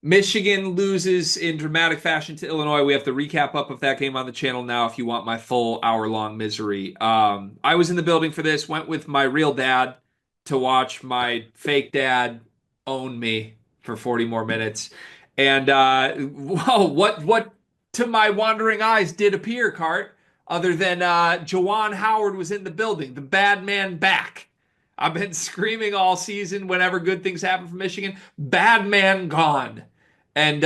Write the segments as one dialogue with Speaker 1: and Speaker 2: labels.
Speaker 1: Michigan loses in dramatic fashion to Illinois. We have the recap up of that game on the channel now if you want my full hour-long misery. I was in the building for this, went with my real dad to watch my fake dad own me for 40 more minutes. And well, what to my wandering eyes did appear, Cart, other than Juwan Howard was in the building, the bad man back. I've been screaming all season whenever good things happen for Michigan. Bad man gone. And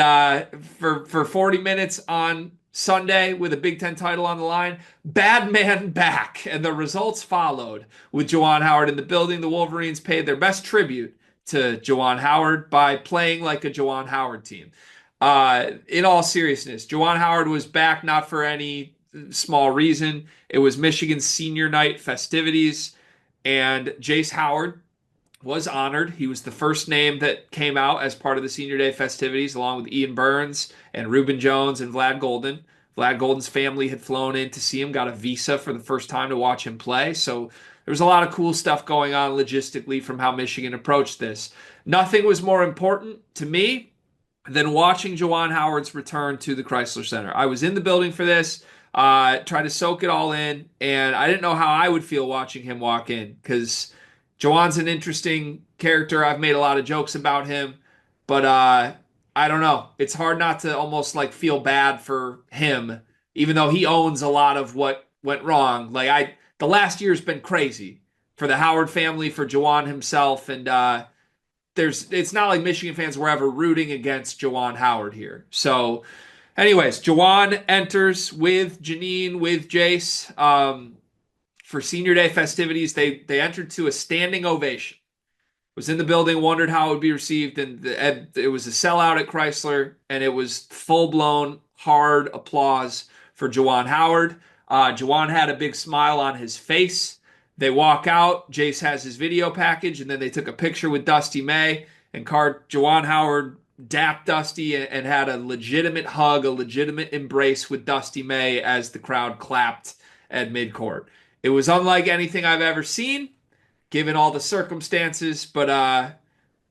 Speaker 1: for 40 minutes on Sunday with a Big Ten title on the line, bad man back. And the results followed with Juwan Howard in the building. The Wolverines paid their best tribute to Juwan Howard by playing like a Juwan Howard team. In all seriousness, Juwan Howard was back not for any small reason. It was Michigan's senior night festivities, and Jace Howard was honored. He was the first name that came out as part of the senior day festivities, along with Ian Burns and Reuben Jones and Vlad Golden. Vlad Golden's family had flown in to see him, got a visa for the first time to watch him play. So there was a lot of cool stuff going on logistically from how Michigan approached this. Nothing was more important to me than watching Juwan Howard's return to the Crisler Center. I was in the building for this, tried to soak it all in, and I didn't know how I would feel watching him walk in because Juwan's an interesting character. I've made a lot of jokes about him, but I don't know. It's hard not to almost like feel bad for him, even though he owns a lot of what went wrong. The last year's been crazy for the Howard family, for Juwan himself, and it's not like Michigan fans were ever rooting against Juwan Howard here. So, anyways, Juwan enters with Janine, with Jace, for senior day festivities. They entered to a standing ovation. Was in the building, wondered how it would be received, and it was a sellout at Crisler, and it was full blown hard applause for Juwan Howard. Juwan had a big smile on his face. They walk out. Jace has his video package, and then they took a picture with Dusty May. And Juwan Howard dapped Dusty and had a legitimate hug, a legitimate embrace with Dusty May as the crowd clapped at midcourt. It was unlike anything I've ever seen, given all the circumstances. But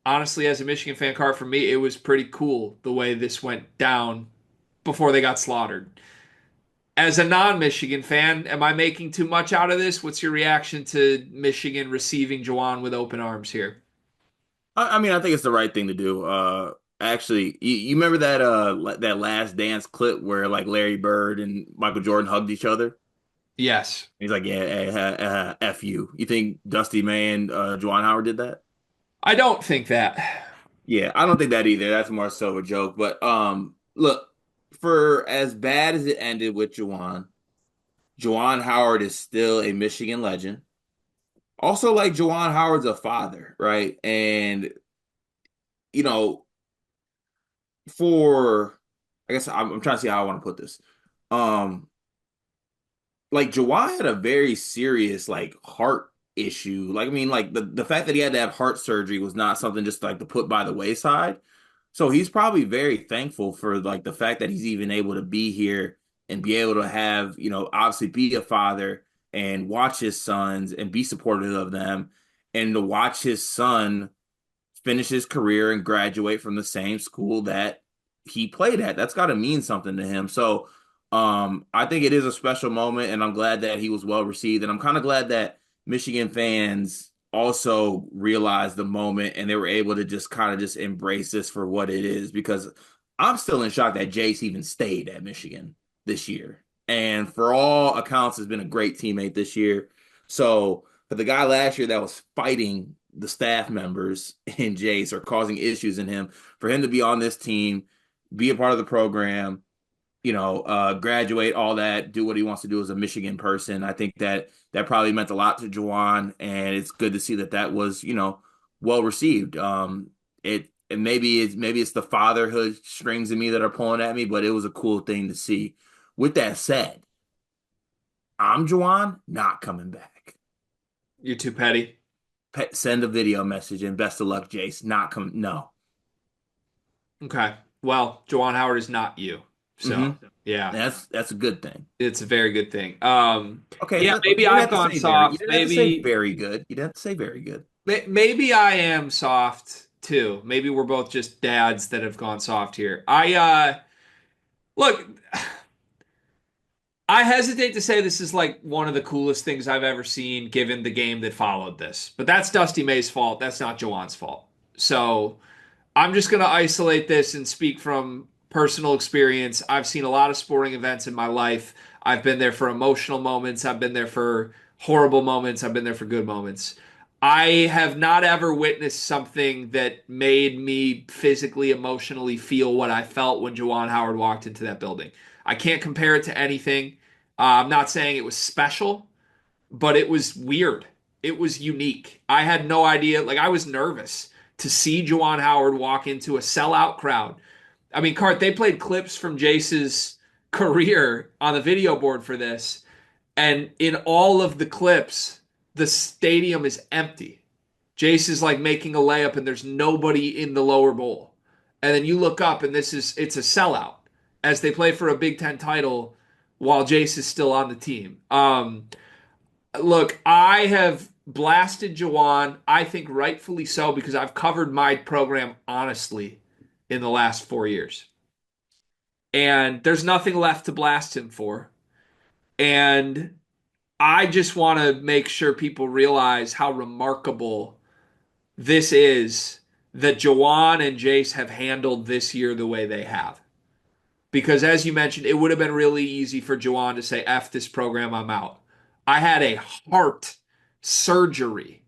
Speaker 1: honestly, as a Michigan fan, Card, for me, it was pretty cool the way this went down before they got slaughtered. As a non-Michigan fan, am I making too much out of this? What's your reaction to Michigan receiving Juwan with open arms here?
Speaker 2: I mean, I think it's the right thing to do. Actually, you remember that that Last Dance clip where like Larry Bird and Michael Jordan hugged each other?
Speaker 1: Yes.
Speaker 2: He's like, yeah, F you. You think Dusty May and Juwan Howard did that?
Speaker 1: I don't think that.
Speaker 2: Yeah, I don't think that either. That's more so a joke. But look, for as bad as it ended with Juwan Howard is still a Michigan legend. Also, like Juwan Howard's a father, right? And you know, for I guess I'm trying to see how I want to put this. Um, like Juwan had a very serious like heart issue. Like I mean, like the fact that he had to have heart surgery was not something just like to put by the wayside. So he's probably very thankful for like the fact that he's even able to be here and be able to have, obviously be a father and watch his sons and be supportive of them and to watch his son finish his career and graduate from the same school that he played at. That's got to mean something to him. So I think it is a special moment, and I'm glad that he was well received. And I'm kind of glad that Michigan fans also realized the moment and they were able to just kind of just embrace this for what it is, because I'm still in shock that Jace even stayed at Michigan this year. And for all accounts, has been a great teammate this year. So for the guy last year that was fighting the staff members in Jace or causing issues in him, for him to be on this team, be a part of the program, graduate, all that, do what he wants to do as a Michigan person. I think that probably meant a lot to Juwan, and it's good to see that was, well received. It and maybe it's the fatherhood strings in me that are pulling at me, but it was a cool thing to see. With that said, I'm Juwan, not coming back.
Speaker 1: You're too petty.
Speaker 2: Send a video message and best of luck, Jace. Not coming. No.
Speaker 1: Okay. Well, Juwan Howard is not you.
Speaker 2: hmm
Speaker 1: So, yeah,
Speaker 2: That's a good thing.
Speaker 1: it's a very good thing.
Speaker 2: Okay,
Speaker 1: Yeah,
Speaker 2: you
Speaker 1: maybe
Speaker 2: didn't
Speaker 1: I've
Speaker 2: have to
Speaker 1: gone
Speaker 2: say very. You
Speaker 1: soft.
Speaker 2: didn't have to say
Speaker 1: Maybe
Speaker 2: very good. You didn't have to say very good.
Speaker 1: maybe I am soft too. Maybe we're both just dads that have gone soft here. Look, I hesitate to say this is like one of the coolest things I've ever seen given the game that followed this. But that's Dusty May's fault. That's not Juwan's fault. So I'm just going to isolate this and speak from personal experience. I've seen a lot of sporting events in my life. I've been there for emotional moments. I've been there for horrible moments. I've been there for good moments. I have not ever witnessed something that made me physically, emotionally feel what I felt when Juwan Howard walked into that building. I can't compare it to anything. I'm not saying it was special, but it was weird. It was unique. I had no idea. Like, I was nervous to see Juwan Howard walk into a sellout crowd. I mean, Cart, they played clips from Jace's career on the video board for this, and in all of the clips, the stadium is empty. Jace is like making a layup, and there's nobody in the lower bowl. And then you look up, and it's a sellout as they play for a Big Ten title while Jace is still on the team. Look, I have blasted Jawan, I think rightfully so, because I've covered my program honestly in the last 4 years. And there's nothing left to blast him for. And I just want to make sure people realize how remarkable this is that Jawan and Jace have handled this year the way they have. Because as you mentioned, it would have been really easy for Jawan to say, F this program, I'm out. I had a heart surgery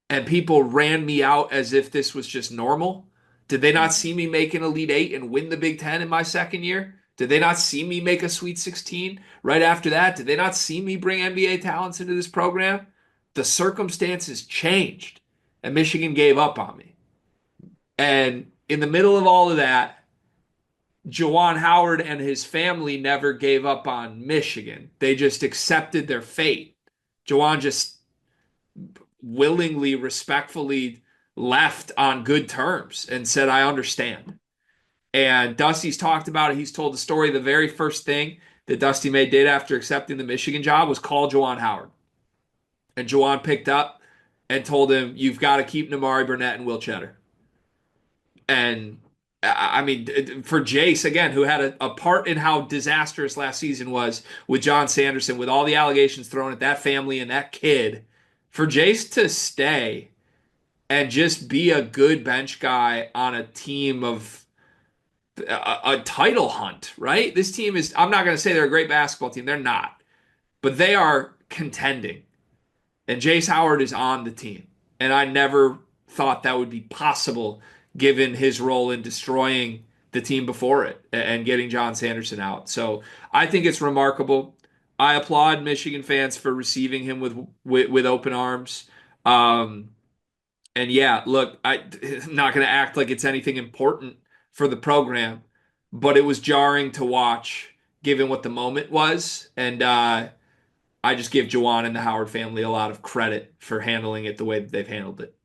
Speaker 1: and people ran me out as if this was just normal. Did they not see me make an Elite Eight and win the Big Ten in my second year? Did they not see me make a Sweet 16 right after that? Did they not see me bring NBA talents into this program? The circumstances changed and Michigan gave up on me. And in the middle of all of that, Juwan Howard and his family never gave up on Michigan. They just accepted their fate. Juwan just willingly, respectfully left on good terms and said, I understand. And Dusty's talked about it. He's told the story. The very first thing that Dusty May did after accepting the Michigan job was call Juwan Howard. And Juwan picked up and told him, you've got to keep Namari Burnett and Will Cheddar. And I mean, for Jace, again, who had a part in how disastrous last season was with John Sanderson, with all the allegations thrown at that family and that kid, for Jace to stay and just be a good bench guy on a team of a title hunt, right? This team is, I'm not going to say they're a great basketball team. They're not, but they are contending. And Jace Howard is on the team. And I never thought that would be possible given his role in destroying the team before it and getting John Sanderson out. So I think it's remarkable. I applaud Michigan fans for receiving him with open arms. Um, and yeah, look, I'm not going to act like it's anything important for the program, but it was jarring to watch given what the moment was. And I just give Juwan and the Howard family a lot of credit for handling it the way that they've handled it.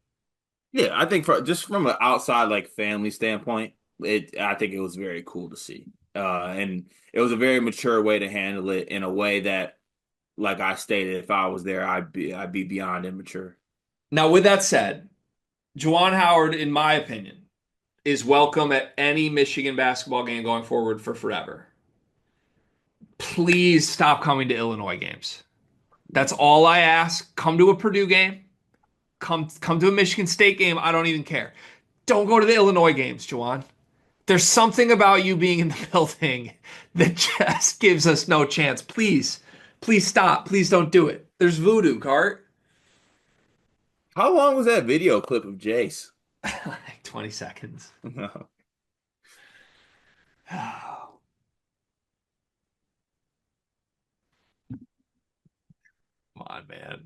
Speaker 2: Yeah, I think just from an outside like family standpoint, I think it was very cool to see. And it was a very mature way to handle it in a way that, like I stated, if I was there, I'd be beyond immature.
Speaker 1: Now, with that said, Juwan Howard, in my opinion, is welcome at any Michigan basketball game going forward for forever. Please stop coming to Illinois games. That's all I ask. Come to a Purdue game. Come to a Michigan State game. I don't even care. Don't go to the Illinois games, Juwan. There's something about you being in the building that just gives us no chance. Please, please stop. Please don't do it. There's voodoo, Cart.
Speaker 2: How long was that video clip of Jace?
Speaker 1: Like 20 seconds. Come on, man.